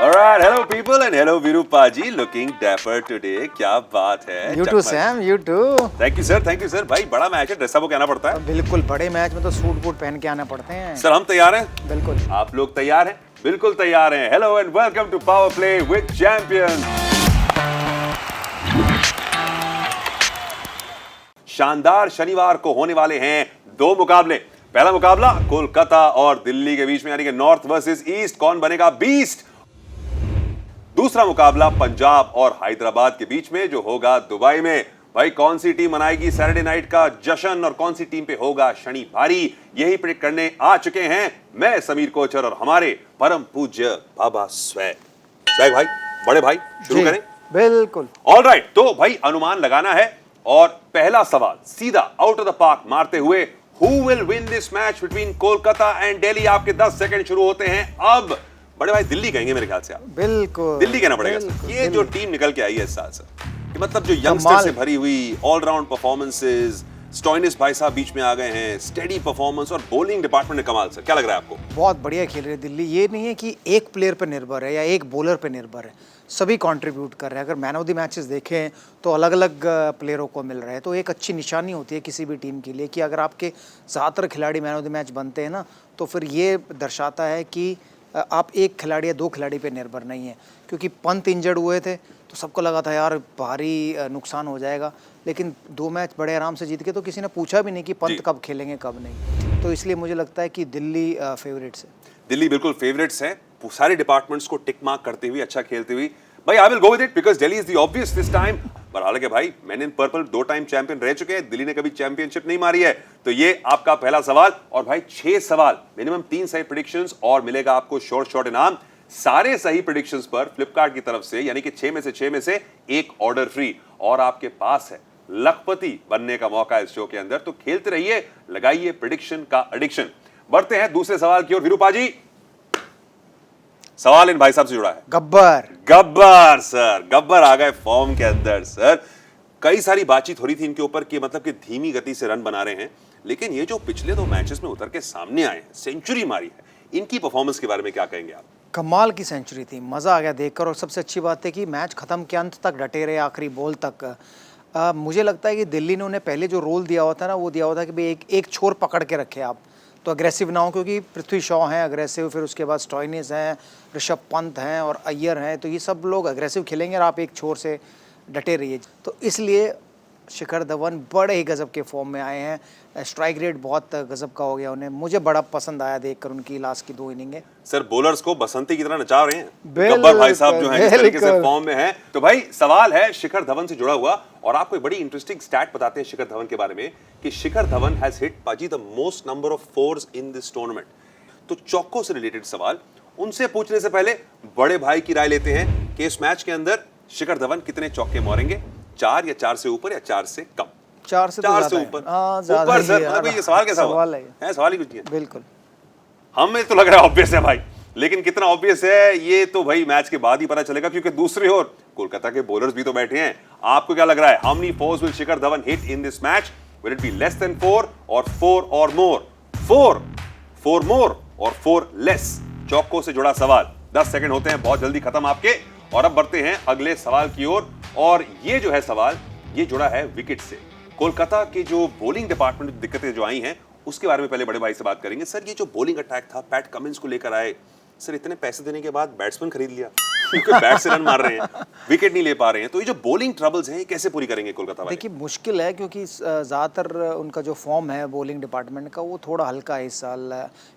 Alright, hello people and hello Virupaji, looking dapper today. क्या बात है? You too, Sam. You too. Thank you sir. भाई बड़ा match है, ड्रेस अप होके आना पड़ता है। बिल्कुल, बड़े मैच में तो सूट बूट पहन के आना पड़ते हैं। सर हम तैयार हैं? बिल्कुल। आप लोग तैयार हैं? बिल्कुल तैयार हैं। Hello and welcome to Power Play with Champions. शानदार शनिवार को होने वाले हैं दो मुकाबले। पहला मुकाबला कोलकाता और दिल्ली के बीच में, यानी कि नॉर्थ वर्सेस ईस्ट, कौन बनेगा बीस्ट। दूसरा मुकाबला पंजाब और हैदराबाद के बीच में, जो होगा दुबई में। भाई कौन सी टीम मनाएगी सैटरडे नाइट का जश्न और कौन सी टीम पे होगा शनि भारी, यही प्रेडिक्ट करने आ चुके हैं मैं समीर कोचर और हमारे परम पूज्य बाबा स्वैग भाई, बड़े भाई, शुरू करें। बिल्कुल। ऑलराइट, तो भाई अनुमान लगाना है और पहला सवाल सीधा आउट ऑफ द पार्क मारते हुए, who will win this match between Kolkata and Delhi. आपके 10 सेकंड शुरू होते हैं अब। बड़े भाई दिल्ली कहेंगे मेरे ख्याल से आप। बिल्कुल दिल्ली कहना पड़ेगा। ये जो टीम निकल के आई है इस साल से, कि मतलब जो यंगस्टर से भरी हुई ऑलराउंड परफॉर्मेंसेस, स्टोइनिस भाई साहब बीच में आ गए हैं, स्टेडी परफॉर्मेंस और बॉलिंग डिपार्टमेंट ने कमाल। सर क्या लग रहा है आपको? बहुत बढ़िया खेल रही है दिल्ली। ये नहीं है कि एक प्लेयर पे निर्भर है या एक बॉलर पे निर्भर है, सभी कंट्रीब्यूट कर रहे हैं। अगर मैन ऑफ द मैचेस देखें तो अलग अलग प्लेयरों को मिल रहा है, तो एक अच्छी निशानी होती है किसी भी टीम के लिए कि अगर आपके ज़्यादातर खिलाड़ी मैन ऑफ द मैच बनते हैं ना, तो फिर ये दर्शाता है कि आप एक खिलाड़ी या दो खिलाड़ी पे निर्भर नहीं है। क्योंकि पंत इंजर्ड हुए थे तो सबको लगा था यार भारी नुकसान हो जाएगा, लेकिन 2 मैच बड़े आराम से जीत के तो किसी ने पूछा भी नहीं कि पंत कब खेलेंगे कब नहीं। तो इसलिए मुझे लगता है कि दिल्ली फेवरेट्स है। दिल्ली बिल्कुल फेवरेट्स हैं, सारे डिपार्टमेंट्स को टिक मार्क करते हुए, अच्छा खेलते हुए। भाई I will go with it because Delhi is the obvious this time. पर हालांकि भाई man in purple 2 time champion रह चुके हैं, दिल्ली ने कभी चैंपियनशिप नहीं मारी है। तो ये आपका पहला सवाल। और भाई 6 सवाल, मिनिमम 3 सही प्रेडिक्शंस और मिलेगा आपको शॉर्ट इनाम। सारे सही प्रेडिक्शंस पर फ्लिपकार्ट की तरफ से, यानी कि 6 में से एक ऑर्डर फ्री। और आपके पास है लखपति बनने का मौका इस शो के अंदर। तो खेलते रहिए, लगाइए प्रेडिक्शन का एडिक्शन। बढ़ते हैं दूसरे सवाल की ओर। विरूपाजी, सवाल इन भाई साहब से जुड़ा है। गब्बर सर, गब्बर आ गए फॉर्म के अंदर। सर कई सारी बातचीत हो रही थी इनके ऊपर कि मतलब कि धीमी गति से रन बना रहे हैं, लेकिन ये जो पिछले 2 मैचेस में उतर के सामने आए हैं, सेंचुरी मारी है, इनकी परफॉर्मेंस के बारे में क्या कहेंगे आप? कमाल की सेंचुरी थी, मज़ा आ गया देखकर। और सबसे अच्छी बात है कि मैच खत्म के अंत तक डटे रहे, आखिरी बॉल तक। मुझे लगता है कि दिल्ली ने उन्हें पहले जो रोल दिया हुआ था ना, वो दिया हुआ था कि भाई एक छोर पकड़ के रखे आप, तो अग्रेसिव ना हो, क्योंकि पृथ्वी शॉ हैं अग्रेसिव, फिर उसके बाद स्टोइनिस हैं, ऋषभ पंत हैं और अय्यर हैं, तो ये सब लोग अग्रेसिव खेलेंगे और आप एक छोर से डटे रहिए। तो इसलिए शिखर धवन बड़े ही गजब के फॉर्म में आए हैं। स्ट्राइक रेट बहुत गजब का हो गया उन्हें, मुझे बड़ा पसंद आया देखकर उनकी लास्ट की 2 इनिंगें। सर बॉलर्स को बसंती की तरह नचा रहे हैं गब्बर भाई साहब जो हैं, इस तरीके से फॉर्म में हैं। तो भाई सवाल है शिखर धवन से जुड़ा हुआ, और आपको एक बड़ी इंटरेस्टिंग स्टैट बताते हैं शिखर धवन के बारे में, कि शिखर धवन हैज हिट पाजी the most number of force in this tournament. तो चौकों से रिलेटेड सवाल उनसे पूछने से पहले बड़े भाई की राय लेते हैं कि इस मैच के अंदर शिखर धवन कितने चौके मारेंगे, 4 या 4 से ऊपर या 4 से कम? 4 से ऊपर। ऊपर सर, मतलब ये सवाल कैसा हुआ? सवाल ही कुछ नहीं है। बिल्कुल, हमें तो लग रहा है ऑब्वियस है भाई, लेकिन कितना ऑब्वियस है ये तो भाई मैच के बाद ही पता चलेगा, क्योंकि दूसरी ओर कोलकाता के बॉलर्स भी तो बैठे हैं। आपको क्या लग रहा है, how many force will Shikhar Dhawan hit in this match? Will it be less than 4 और 4 और मोर? 4 मोर और 4 लेस? चौकों से जुड़ा सवाल। 10 सेकंड होते हैं बहुत जल्दी खत्म आपके। और अब बढ़ते हैं अगले सवाल की ओर, और ये जो है सवाल, ये जुड़ा है विकेट से। कोलकाता के जो बॉलिंग डिपार्टमेंट में दिक्कतें जो आई हैं, उसके बारे में पहले बड़े भाई से बात करेंगे। सर ये जो बॉलिंग अटैक था, पैट कमिंस को लेकर आए, सर इतने पैसे देने के बाद बैट्समैन खरीद लिया, क्योंकि बैट से रन मार रहे हैं, विकेट नहीं ले पा रहे हैं। तो ये जो बॉलिंग ट्रबल्स हैं, ये कैसे पूरी करेंगे कोलकाता वाले? देखिए मुश्किल है, क्योंकि ज़्यादातर उनका जो फॉर्म है बॉलिंग डिपार्टमेंट का, वो थोड़ा हल्का है इस साल,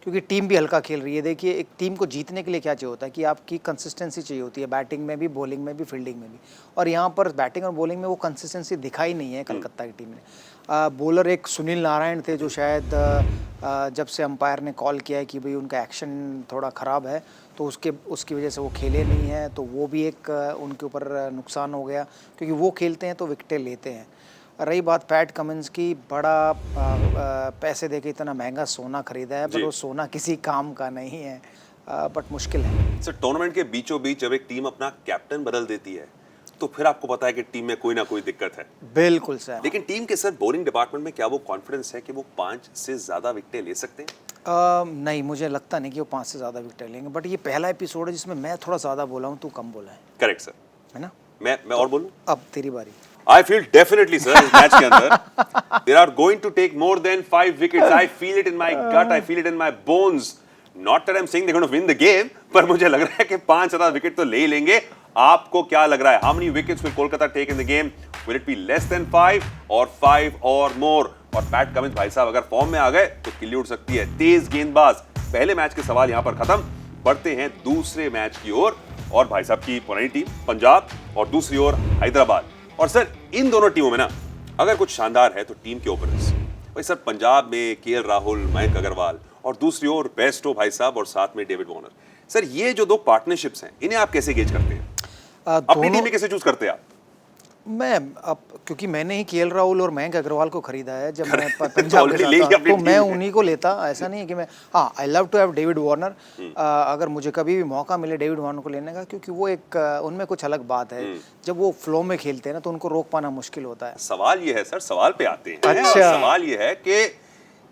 क्योंकि टीम भी हल्का खेल रही है। देखिए एक टीम को जीतने के लिए क्या चाहिए होता है कि आपकी कंसिस्टेंसी चाहिए होती है, बैटिंग में भी, बॉलिंग में भी, फील्डिंग में भी। और यहाँ पर बैटिंग और बॉलिंग में वो कंसिस्टेंसी दिखाई नहीं है कलकत्ता की टीम ने। बॉलर एक सुनील नारायण थे, जो शायद जब से अंपायर ने कॉल किया है कि भाई उनका एक्शन थोड़ा ख़राब है, तो उसकी वजह से वो खेले नहीं हैं, तो वो भी एक उनके ऊपर नुकसान हो गया, क्योंकि वो खेलते हैं तो विकेटें लेते हैं। रही बात पैट कमिंस की, बड़ा पैसे देके इतना महंगा सोना खरीदा है, पर वो सोना किसी काम का नहीं है, बट मुश्किल है। सर टूर्नामेंट के बीचों बीच जब एक टीम अपना कैप्टन बदल देती है, तो फिर आपको पता है कि टीम में कोई ना कोई दिक्कत है। बिल्कुल सर। लेकिन टीम के सर बॉलिंग डिपार्टमेंट में क्या वो कॉन्फिडेंस है कि वो 5 से ज्यादा विकेटें ले सकते हैं? नहीं, मुझे लगता नहीं कि वो 5 से ज़्यादा विकेट लेंगे, बट ये पहला एपिसोड है जिसमें मैं थोड़ा ज़्यादा बोला हूँ, तू कम बोला करेक्ट सर, है ना? मैं और बोलूं? अब तेरी बारी। I feel definitely, sir, इस मैच के अंदर they are going to take more than 5 wickets. I feel it in my gut. I feel it in my bones. Not that I'm saying they're going to win the game, पर मुझे लग रहा है कि 5 ज़्यादा wicket तो ले ही लेंगे। आपको क्या लग रहा है? How many wickets will Kolkata take in the game? Will it be less than 5 or 5 or more? और पैट कमिंस भाई साहब अगर फॉर्म में आ गए तो किल्ली उड़ सकती है। तेज गेंदबाज। पहले मैच के सवाल यहाँ पर खत्म। बढ़ते हैं दूसरे मैच की ओर और भाई साहब की पुरानी टीम पंजाब और दूसरी ओर हैदराबाद। और सर इन दोनों टीमों में ना अगर कुछ शानदार है तो टीम के ओपनर्स। भाई सर पंजाब में केएल राहुल, मयंक अग्रवाल और दूसरी ओर बेस्टो भाई साहब और साथ में डेविड वार्नर। सर ये जो दो पार्टनरशिप्स हैं इन्हें आप कैसे गेज करते हैं? अपनी टीम में कैसे चूज करते हैं आप? मैं अब क्योंकि मैंने ही केएल राहुल और मयंक अग्रवाल को खरीदा है जब मैं तो पंजाब के already ले साथ लिया था, अपनी तो मैं टीम में। उन्हीं को लेता। ऐसा नहीं है कि मैं, हाँ, I love to have David Warner. अगर मुझे कभी भी मौका मिले डेविड वार्नर को लेने का, क्योंकि वो एक उनमें कुछ अलग बात है। जब वो फ्लो में खेलते हैं ना तो उनको रोक पाना मुश्किल होता है। सवाल ये है सर, सवाल पे आते हैं। अच्छा। और सवाल ये है कि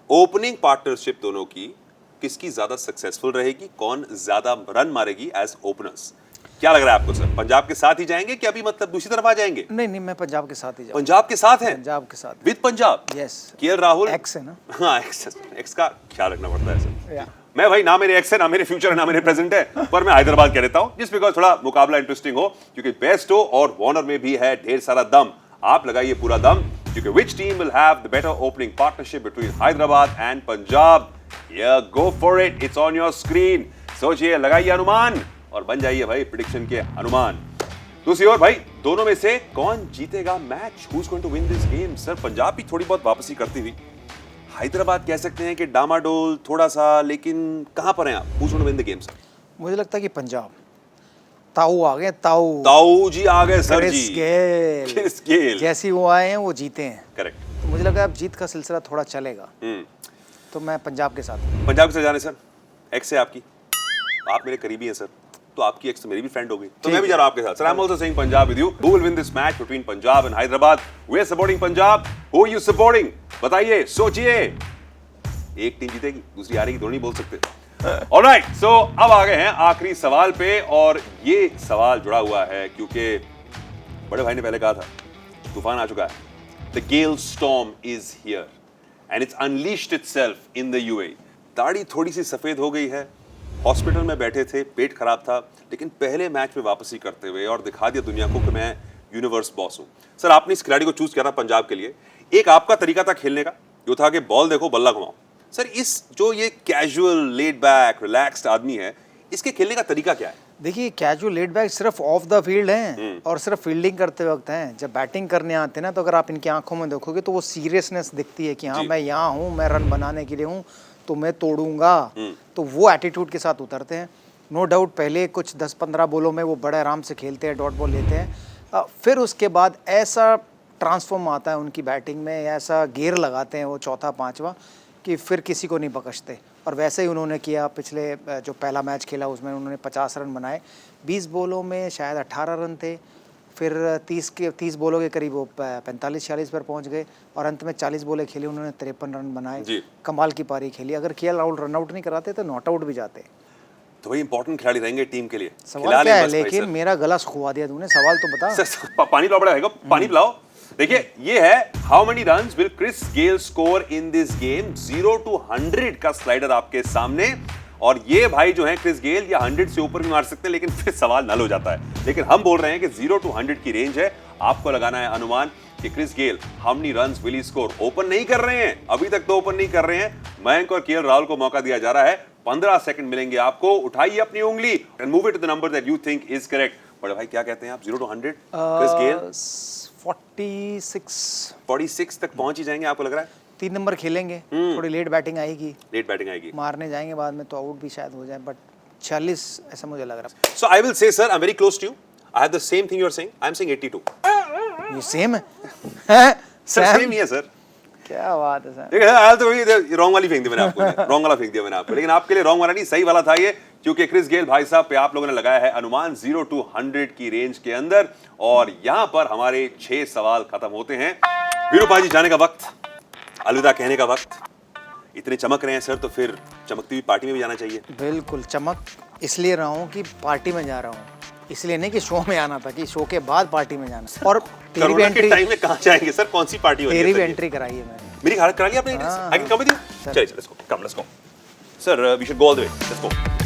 ओपनिंग पार्टनरशिप दोनों की किसकी ज्यादा सक्सेसफुल रहेगी, कौन ज्यादा रन मारेगी एज ओपनर्स? क्या लग रहा है आपको सर? पंजाब के साथ ही जाएंगे कि अभी मतलब दूसरी तरफ आ जाएंगे? नहीं नहीं, मैं पंजाब के साथ ही जाऊँ। पंजाब के साथ हैं? पंजाब के साथ। With Punjab? Yes. KL Rahul x है ना? हाँ, एक्स का ख्याल रखना पड़ता है सर। या। मैं भाई ना मेरे एक्स है ना मेरे फ्यूचर है ना मेरे प्रेजेंट है, पर मैं हैदराबाद कह देता हूं जिस बिकॉज थोड़ा मुकाबला इंटरेस्टिंग हो, क्योंकि बेस्टो और वार्नर में भी है ढेर सारा दम। आप लगाइए पूरा दम, क्योंकि which team will have the better opening partnership between Hyderabad and Punjab? या go for it, it's on your screen. सोचिए, लगाइए अनुमान और बन जाइए भाई प्रेडिक्शन के अनुमान। दूसरी ओर भाई दोनों में से कौन जीतेगा match? Who is going to win this game? Sir Punjab भी थोड़ी बहुत वापसी करती हुई, हैदराबाद कह सकते हैं कि डामाडोल थोड़ा सा, लेकिन कहां पर हैं आप? Who is going to win the game sir? मुझे लगता है कि पंजाब। ताऊ आ गए, ताऊ। ताऊ जी आ गए सर जी। Chris Gayle. Chris Gayle. जैसे वो आए हैं वो जीते हैं। करेक्ट। तो मुझे लगा अब जीत का सिलसिला थोड़ा चलेगा। तो मैं पंजाब के साथ। पंजाब से जाने सर, एक्स है आपकी, आप मेरे करीबी हैं सर, तो आपकी एक्स तो मेरी भी फ्रेंड हो गई, तो मैं भी जा रहा हूं आपके साथ sir. I am also saying Punjab with you. Who will win this match between Punjab and Hyderabad? We are supporting Punjab. Who are you supporting? बताइए, सोचिए। एक टीम जीतेगी, दूसरी हारेगी, दोनों नहीं बोल सकते। ऑलराइट, सो अब आ गए हैं आखिरी सवाल पे, और ये सवाल जुड़ा हुआ है क्योंकि बड़े भाई ने पहले कहा था तूफान आ चुका है। The Gayle storm is here and it's unleashed itself in the UAE. दाढ़ी थोड़ी सी सफेद हो गई है, हॉस्पिटल में बैठे थे, पेट खराब था, लेकिन पहले मैच में वापसी करते हुए और दिखा दिया दुनिया को कि मैं यूनिवर्स बॉस हूं। सर आपने इस खिलाड़ी को चूज किया था पंजाब के लिए, एक आपका तरीका था खेलने का, जो था कि बॉल देखो बल्ला घुमाओ। सर इस जो ये कैजुअल लेड बैक रिलैक्स्ड आदमी है, इसके खेलने का तरीका क्या है? देखिए, कैजुअल लेड बैक सिर्फ ऑफ द फील्ड हैं और सिर्फ फील्डिंग करते वक्त हैं। जब बैटिंग करने आते हैं ना, तो अगर आप इनकी आंखों में देखोगे तो वो सीरियसनेस दिखती है कि हाँ मैं यहाँ हूँ, मैं रन बनाने के लिए हूँ, तो मैं तोड़ूंगा। तो वो एटीट्यूड के साथ उतरते हैं। नो डाउट पहले कुछ 10-15 बॉलों में वो बड़े आराम से खेलते हैं, डॉट बॉल लेते हैं, फिर उसके बाद ऐसा ट्रांसफॉर्म आता है उनकी बैटिंग में, ऐसा गियर लगाते हैं वो चौथा पांचवा कि फिर किसी को नहीं बख्शते। और वैसे ही उन्होंने किया। पिछले जो पहला मैच खेला उसमें उन्होंने 50 रन बनाए, 20 बॉलों में शायद 18 रन थे, फिर 30 बॉलों के करीब वो 45-46 पर पहुंच गए, और अंत में 40 बॉलें खेली, उन्होंने 53 रन बनाए। कमाल की पारी खेली। अगर केएल राहुल रन आउट नहीं कराते तो नॉट आउट भी जाते। तो भाई इंपॉर्टेंट खिलाड़ी रहेंगे टीम के लिए। सवाल क्या है? लेकिन मेरा गला सुखवा दिया तूने, सवाल तो बता। सर पानी पिलाओ, बड़ा है पानी पिलाओ। देखिए ये है, how many runs will Chris Gayle score in this game? 0 to 100 का स्लाइडर आपके सामने, और ये भाई जो है क्रिस गेल, ये 100 से ऊपर भी मार सकते हैं, लेकिन फिर सवाल नल हो जाता है। लेकिन हम बोल रहे हैं कि 0 to 100 की रेंज है। आपको लगाना है अनुमान कि Chris Gayle how many runs will he score. Open नहीं कर रहे हैं, अभी तक तो ओपन नहीं कर रहे हैं। मयंक और केएल राहुल को मौका दिया जा रहा है, 15 सेकंड मिलेंगे आपको। उठाइए अपनी उंगली and move it to the number that you think is correct. बड़े भाई क्या कहते हैं आप? 0 to 100 क्रिस गेल 46 तक पहुंच ही जाएंगे आपको लग रहा है? 3 नंबर खेलेंगे, थोड़ी लेट बैटिंग आएगी, मारने जाएंगे बाद में तो आउट भी शायद हो जाए, बट 46 ऐसा मुझे लग रहा है। So I will say sir, I am very close to you. I have the same thing you are saying. I am saying 82। ये सेम है? सर सेम ही है सर। क्या बात है सर। देखिए हाल तो वही रॉन्ग वाली फेंक दी मैंने आपको, रॉन्ग वाला फेंक दिया मैंने आपको, लेकिन आपके लिए रॉन्ग वाला नहीं, सही वाला था ये, क्योंकि क्रिस गेल भाई साहब पे आप लोगों ने लगाया है अनुमान 0 to 100 की रेंज के अंदर। और यहां पर हमारे 6 सवाल खत्म होते हैं। वीरूपा जी जाने का वक्त, अलविदा कहने का वक्त। इतने चमक रहे हैं सर, तो फिर चमकती हुई पार्टी में भी जाना चाहिए। बिल्कुल, चमक इसलिए रहा हूँ कि पार्टी में जा रहा हूँ, इसलिए नहीं कि शो में आना था, कि शो के बाद पार्टी में जाना। और तेरी भी कोरोना के एंट्री, टाइम में कहाँ जाएंगे सर, कौन सी पार्टी हो रही है तेरी भी सर ये? एंट्री कराई है मैंने। मेरी हालत करा ली आपने? I can come with you. चलिए let's go, come let's go sir, we should go all the way, let's go.